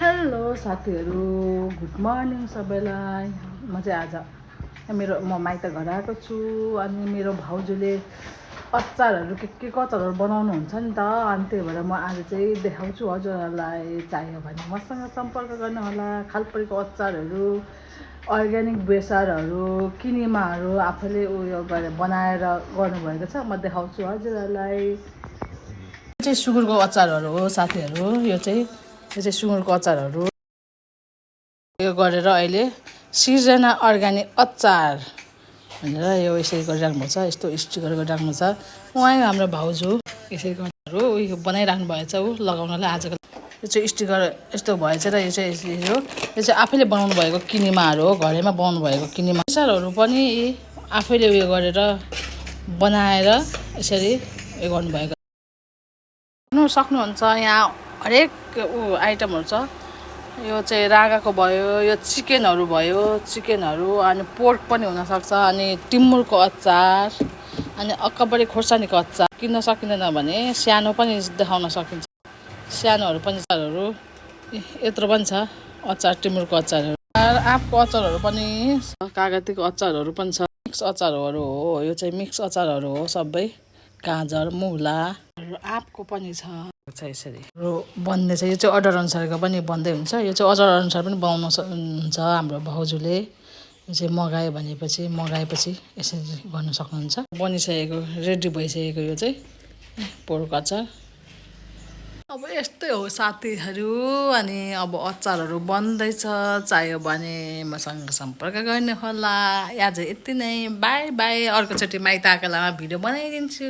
Hello साथीहरू, good morning सबैलाई। म चाहिँ आज म माइत घर आएको छु। अनि मेरो भाउजूले अचारहरू के अचारहरू बनाउनुहुन्छ नि त। अनि त्यही भएर म आज चाहिँ देखाउँछु हजुरहरूलाई। चाहियो भने मसँग सम्पर्क गर्नुहोला। खालपरीको अचारहरू, अर्ग्यानिक बेसारहरू, किनेमाहरू आफैले उयो गरेर बनाएर गर्नुभएको छ। म देखाउँछु हजुरहरूलाई। यो चाहिँ सुँगुरको अचारहरू हो साथीहरू। यो चाहिँ सुँगुरको अचारहरू यो गरेर अहिले सिर्जना अर्ग्यानिक अचार भनेर यो यसरी गरिराख्नु छ। यस्तो स्टिकर गरिराख्नु छ। उहाँ हाम्रो भाउजू यसरी गर्नुहरू उयो बनाइराख्नु भएछ ऊ लगाउनलाई। आजकल यो चाहिँ स्टिकर यस्तो भएछ र यो चाहिँ आफैले बनाउनु भएको किनेमाहरू हो। घरैमा बनाउनु भएको किनेमा बेसारहरू पनि आफैले उयो गरेर बनाएर यसरी उयो गर्नुभएको सक्नुहुन्छ। यहाँ हरेक आइटमहरू छ। यो चाहिँ राँगाको भयो, यो चिकनहरू भयो, अनि पोर्क पनि हुनसक्छ, अनि टिमुरको अचार, अनि अक्काबडी खोर्सानीको अचार। किन्न सकिँदैन भने सानो पनि देखाउन सकिन्छ। सानोहरू पनि अचारहरू यत्रो पनि छ। अचार टिमुरको अचारहरू, आँपको अचारहरू पनि छ, कागतीको अचारहरू पनि छ। मिक्स अचारहरू हो। यो चाहिँ मिक्स अचारहरू हो सबै। गाजर, मुला, आँपको पनि छ यसरी बन्दै छ। यो चाहिँ अर्डर अनुसारको पनि बन्दै हुन्छ। यो चाहिँ अर्डर अनुसार पनि बनाउनु हुन्छ हाम्रो भाउजूले। यो चाहिँ मगाएपछि यसरी गर्न सक्नुहुन्छ। बनिसकेको रेडी भइसकेको यो चाहिँ पोर्क अचार। अब यस्तै हो साथीहरू। अनि अब अचारहरू बन्दैछ। चाहियो भने मसँग सम्पर्क गर्नुहोला। आज यति नै। By by. अर्कोचोटि माइत आएको बेलामा भिडियो बनाइदिन्छु।